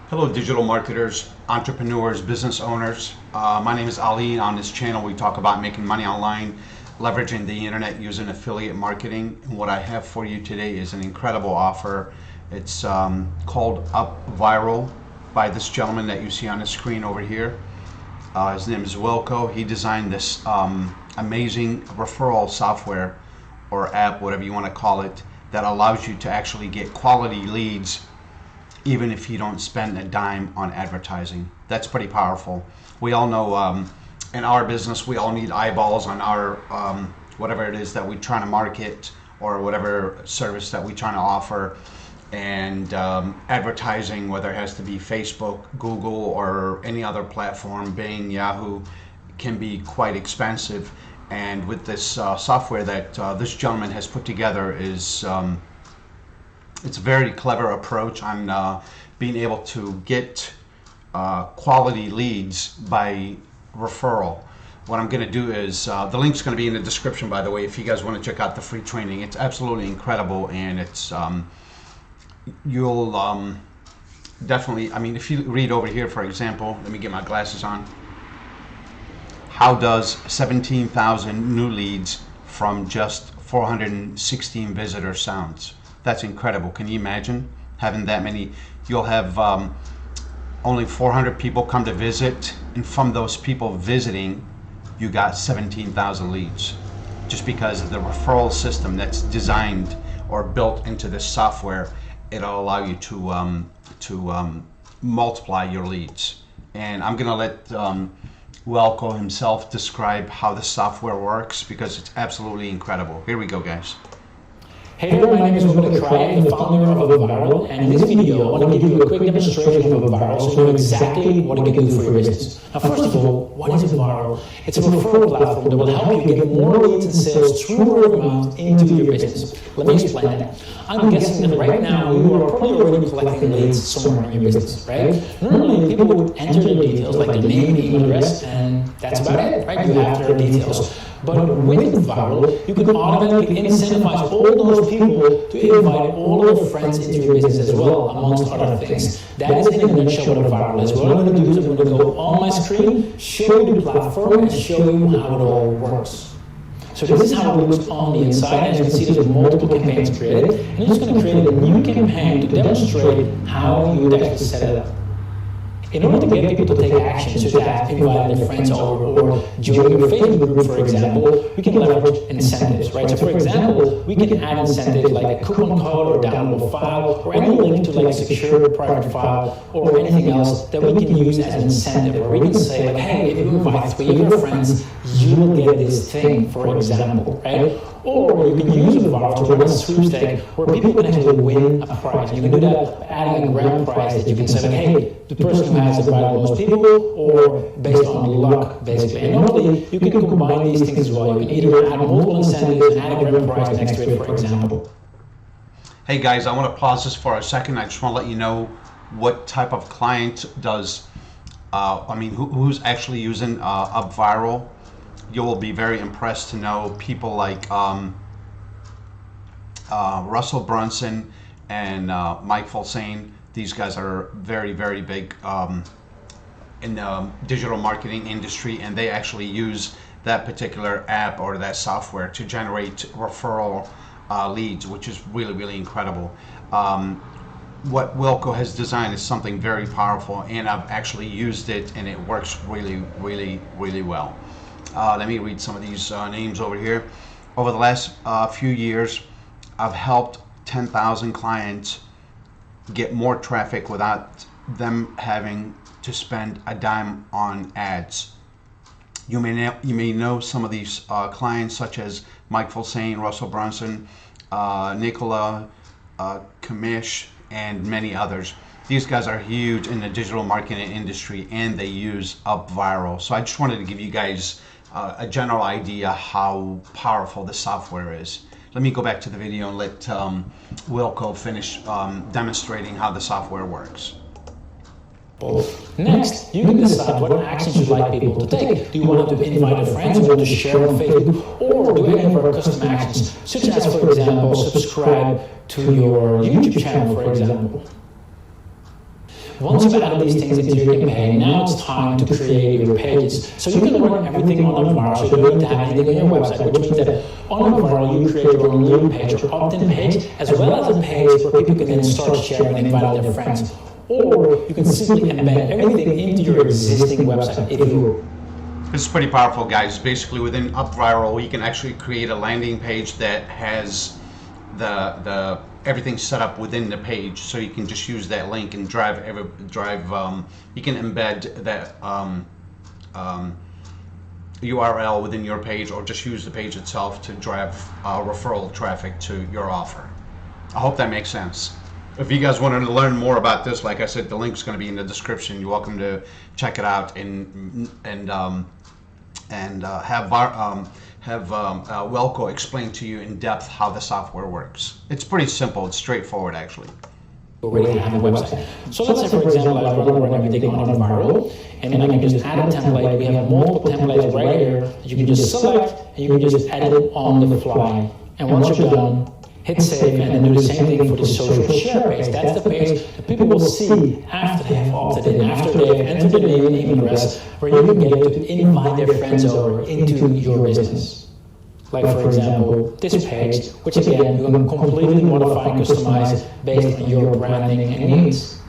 Hello digital marketers, entrepreneurs, business owners. My name is Ali. On this channel we talk about making money online, leveraging the internet using affiliate marketing. And what I have for you today is an incredible offer. It's called Upviral by this gentleman that you see on the screen over here. His name is Wilco. He designed this amazing referral software or app, whatever you want to call it, that allows you to actually get quality leads even if you don't spend a dime on advertising. That's pretty powerful. We all know in our business, we all need eyeballs on our whatever it is that we're trying to market or whatever service that we're trying to offer. And advertising, whether it has to be Facebook, Google, or any other platform, Bing, Yahoo, can be quite expensive. And with this software that this gentleman has put together is it's a very clever approach on being able to get quality leads by referral. What I'm going to do is, the link's going to be in the description, by the way, if you guys want to check out the free training. It's absolutely incredible, and it's you'll definitely, I mean, if you read over here, for example, let me get my glasses on. How does 17,000 new leads from just 416 visitors sounds? That's incredible. Can you imagine having that many? You'll have only 400 people come to visit, and from those people visiting, you got 17,000 leads. Just because of the referral system that's designed or built into this software, it'll allow you to multiply your leads. And I'm gonna let Welco himself describe how the software works because it's absolutely incredible. Here we go, guys. Hey there, my name is Kreij, the founder of Upviral, and in this video I want to give you a quick demonstration of Upviral so you know exactly what it can do for your business. Now first of all, what is Upviral? It's a referral platform that will help you get more leads and sales through word of mouth into your business. Let me explain that. I'm guessing that right now you are probably already collecting leads somewhere in your business, right? Normally people would enter their details like their name, email address, and that's about it, right? You have their details. But with Upviral, you can automatically incentivize all those people to invite all of their friends into your business as well, amongst other things. That is in a nutshell what Upviral is. What I'm going to do is I'm going to go on my screen, show you the platform, and show you how it all works. So this is how it looks on the inside. As you can see, there's multiple campaigns created. And I'm just going to create a new campaign to demonstrate how you would actually set it up. In order to get people to take action, such as inviting their friends over or joining your Facebook group, for example, we can leverage incentives, right? So for example, we can add incentives like a coupon code or downloadable file or any link to like a secure private file or anything else that we can use as an incentive. Or we can say like, hey, if you invite 3 of your friends, you will get this thing, for example, right? Or you can use Upviral to run a sweepstake where people can actually win a prize. You can do that by adding a grand prize that you can say like, hey, the person who has invited the most people, or based on luck, basically. And normally, you can combine these things as well. You can either add multiple incentives and add a grand prize next to it, for example. Hey guys, I want to pause this for a second. I just want to let you know what type of client does, who's actually using Upviral. You will be very impressed to know people like Russell Brunson and Mike Fulsane. These guys are very, very big in the digital marketing industry, and they actually use that particular app or that software to generate referral leads, which is really, really incredible. What Wilco has designed is something very powerful, and I've actually used it, and it works really, really, really well. Let me read some of these names over here. Over the last few years, I've helped 10,000 clients get more traffic without them having to spend a dime on ads. You may know some of these clients, such as Mike Fulsane, Russell Brunson, Nicola Kamish, and many others. These guys are huge in the digital marketing industry, and they use Upviral. So I just wanted to give you guys a general idea how powerful the software is. Let me go back to the video and let Wilco finish demonstrating how the software works. Next, you can decide what actions you'd like people to take. Do you want them to invite their friends or to share on Facebook, or do any of our custom actions, such as, for example, subscribe to your YouTube channel, for example. once you've added these things into your campaign, now it's time to create your pages. So you can run everything on Upviral, so you don't need to have anything on your website, which means that on Upviral you create your own lead page or opt-in page, as well as a page where people can then start sharing and invite their friends. Or you can simply embed everything into your existing website if you will. This is pretty powerful, guys. Basically, within Upviral, you can actually create a landing page that has the everything set up within the page, so you can just use that link and you can embed that URL within your page, or just use the page itself to drive referral traffic to your offer. I hope that makes sense. If you guys wanted to learn more about this, like I said, the link's going to be in the description. You're welcome to check it out and have Welco explain to you in depth how the software works. It's pretty simple. It's straightforward, actually. Already have a website. So let's say, for example, I want to run everything on Upviral, and then I can just add a template. We have multiple templates right here that you can just select, and you can just edit on the fly. And once you're done, hit save, and then do the same thing for the social share page. That's the page that people will see after they have opted in, after they have entered their name and email address, where you can get to invite their friends over into your business. Like, for example, this page, which again, you can completely modify and customize based on your branding and needs.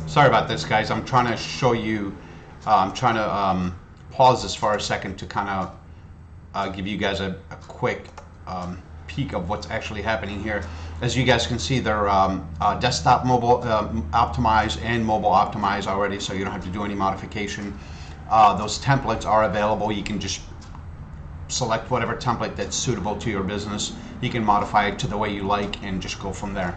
Sorry about this, guys. I'm trying to show you, I'm trying to pause this for a second to kind of give you guys a quick peek of what's actually happening here. As you guys can see, they're desktop mobile optimized and mobile optimized already, so you don't have to do any modification. Those templates are available. You can just select whatever template that's suitable to your business. You can modify it to the way you like and just go from there.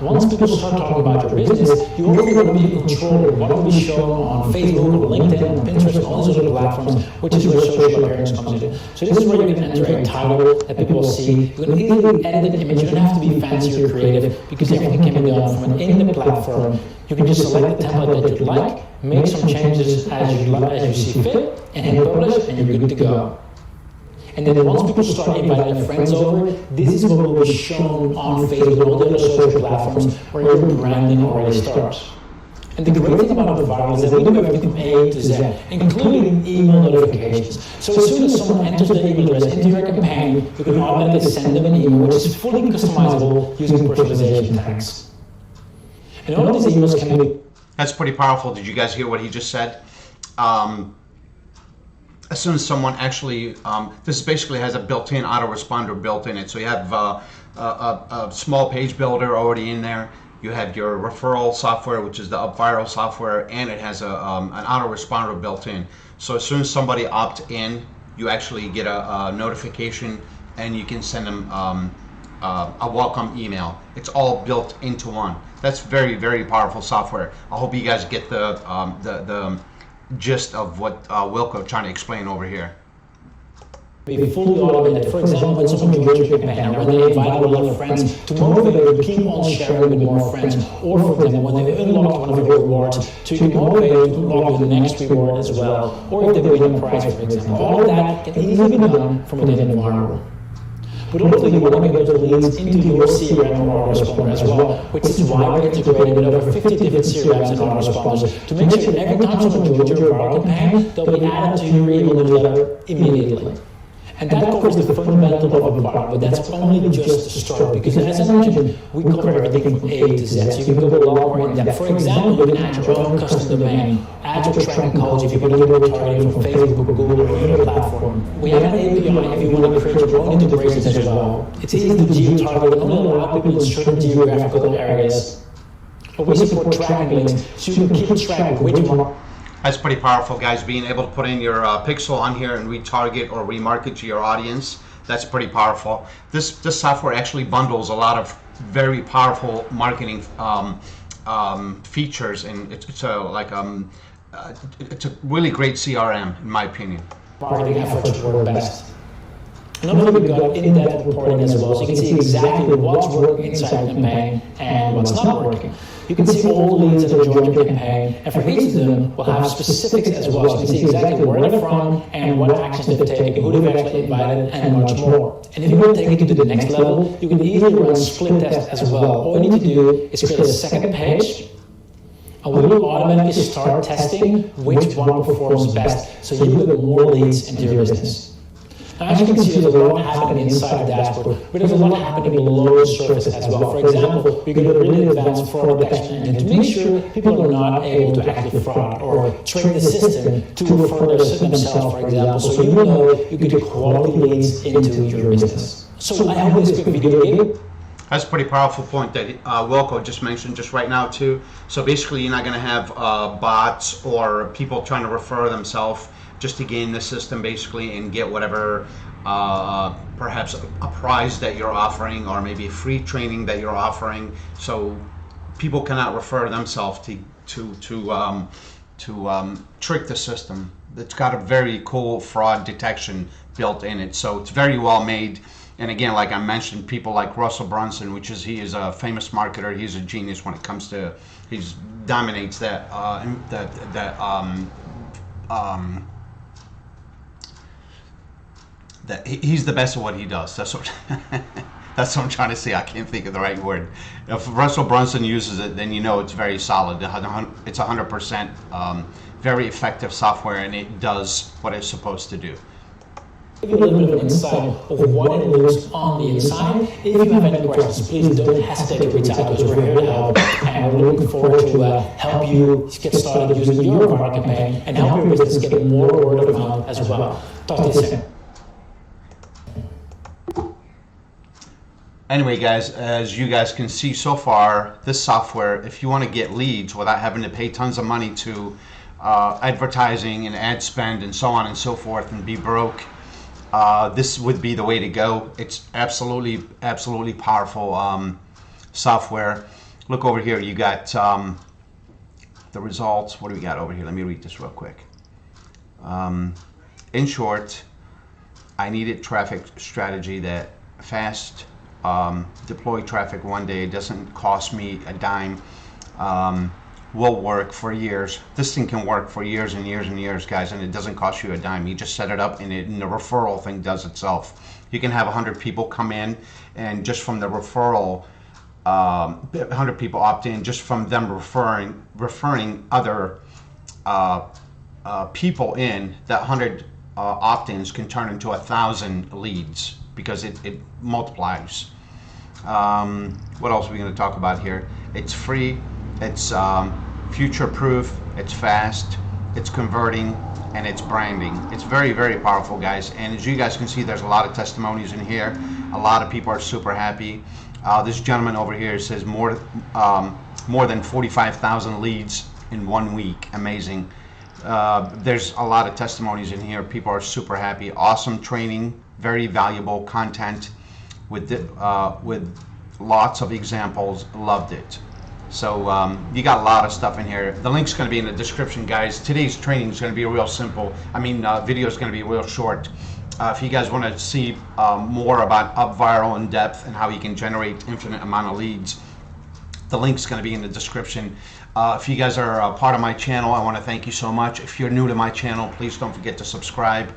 Once people start talking about your business, you also want to be in control of what will be shown on Facebook, or LinkedIn, or Pinterest, and all those other platforms, which is where social appearance comes in. So this is where you can enter a title that people will see. You can easily edit the image. You don't have to be fancy or creative, because everything can be done from within the platform. You can just select the template that you'd like, make some changes as you see fit, and hit publish, and you're good to go. And then once people start inviting their friends over, this is what will be shown on Facebook and all the other social platforms where your branding already starts. And the great thing about Upviral is that we do everything from A to Z, including email notifications. So as soon as someone enters their email address into your campaign, you can automatically send them an email, which is fully customizable using personalization tags. And all of these emails can be... That's pretty powerful. Did you guys hear what he just said? As soon as someone actually, this basically has a built-in autoresponder built in it. So you have a small page builder already in there. You have your referral software, which is the Upviral software, and it has an autoresponder built in. So as soon as somebody opts in, you actually get a notification, and you can send them a welcome email. It's all built into one. That's very, very powerful software. I hope you guys get the gist of what Wilco trying to explain over here. Be fully automated. For example, when someone joins your campaign, or when they invite a lot of friends, to motivate them to keep on sharing with more friends, or for example, when they unlock one of your rewards, so you can motivate them to unlock the next reward as well, or if they win a prize, for example. All of that can easily be done from within Upviral. But also you want to get those leads into your CRM or autoresponder as well, which is why we're integrated with over 50 different CRMs and autoresponders to make sure that every time someone joins your Upviral campaign, they'll be added to your email newsletter immediately. And that covers the fundamental of Upviral, but that's only just the start, because as I mentioned, we cover everything from A to Z, so you can go a lot more in depth. For example, you can add your own custom domain, add your tracking codes if you're doing retargeting from Facebook, Google, or any other platform. We have an API if you want to create your own integrations as well. It's easy to geo-target and only allow people in certain geographical areas. But we support tracking links, so you can keep track of which one. That's pretty powerful, guys. Being able to put in your pixel on here and retarget or remarket to your audience, that's pretty powerful. This software actually bundles a lot of very powerful marketing features, and it's a really great CRM in my opinion. Marketing efforts work best. And hopefully we've got in-depth reporting as well, so you can see exactly what's working inside the campaign and what's not working. You can see all the leads that have joined the campaign, and for each of them, we'll have specifics as well, so you can see exactly where they're from and what actions they've taken, who they've actually invited, and much more. And if you want to take it to the next level, you can easily run split tests as well. All you need to do is create a second page, and we will automatically start testing which one performs best, so you get more leads into your business. Now, as you can see, there's a lot happening inside the dashboard, but there's a lot happening below the surface as well. For example, we can do a really advanced fraud detection engine to make sure people are not able to actually fraud or train the system to further themselves, for example, so you know you can get quality leads into your business. So I hope this quick video gave you. That's a pretty powerful point that Wilco just mentioned just right now too. So basically you're not going to have bots or people trying to refer themselves just to game the system basically and get whatever perhaps a prize that you're offering or maybe free training that you're offering. So people cannot refer themselves to trick the system. It's got a very cool fraud detection built in it, so it's very well made. And again, like I mentioned, people like Russell Brunson, he is a famous marketer. He's a genius when it comes to, he dominates that he's the best at what he does. That's what that's what I'm trying to say. I can't think of the right word. If Russell Brunson uses it, then you know it's very solid. It's 100% very effective software, and it does what it's supposed to do. Give you a little bit of insight of what it looks on the inside. If you have any questions, please don't hesitate to reach out to us. We're here to help, and we're looking forward to help you get started using your viral campaign and help your business get more word of mouth as well. Talk to you soon. Anyway, guys, as you guys can see so far, this software, if you want to get leads without having to pay tons of money to advertising and ad spend and so on and so forth and be broke, this would be the way to go. It's absolutely powerful software. Look over here, you got the results. What do we got over here? Let me read this real quick. In short, I needed traffic strategy that fast deploy traffic one day. It doesn't cost me a dime. Will work for years. This thing can work for years and years and years, guys, and it doesn't cost you a dime. You just set it up and the referral thing does itself. You can have 100 people come in, and just from the referral, 100 people opt in just from them referring other people in. That 100 opt-ins can turn into 1,000 leads because it multiplies. What else are we going to talk about here? It's free, it's future-proof, it's fast, it's converting, and it's branding. It's very, very powerful, guys. And as you guys can see, there's a lot of testimonies in here. A lot of people are super happy. This gentleman over here says more than 45,000 leads in 1 week. Amazing. There's a lot of testimonies in here. People are super happy. Awesome training, very valuable content with lots of examples. Loved it. So you got a lot of stuff in here. The link's going to be in the description, guys. Today's training is going to be real simple. Video is going to be real short. If you guys want to see more about Upviral in depth and how you can generate infinite amount of leads, the link's going to be in the description. If you guys are a part of my channel, I want to thank you so much. If you're new to my channel, please don't forget to subscribe.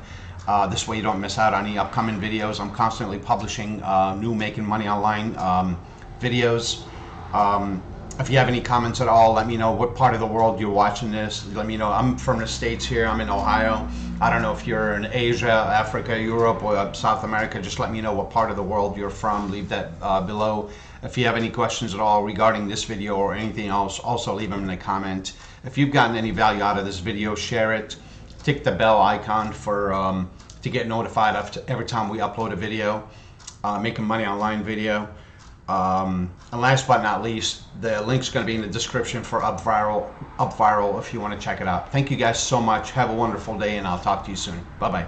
This way you don't miss out on any upcoming videos. I'm constantly publishing new making money online videos. If you have any comments at all, let me know what part of the world you're watching this. Let me know. I'm from the States here. I'm in Ohio. I don't know if you're in Asia, Africa, Europe, or South America. Just let me know what part of the world you're from. Leave that below. If you have any questions at all regarding this video or anything else, also leave them in the comment. If you've gotten any value out of this video, share it. Tick the bell icon for to get notified every time we upload a video, making money online video. And last but not least, the link's going to be in the description for Upviral if you want to check it out. Thank you guys so much. Have a wonderful day, and I'll talk to you soon. Bye-bye.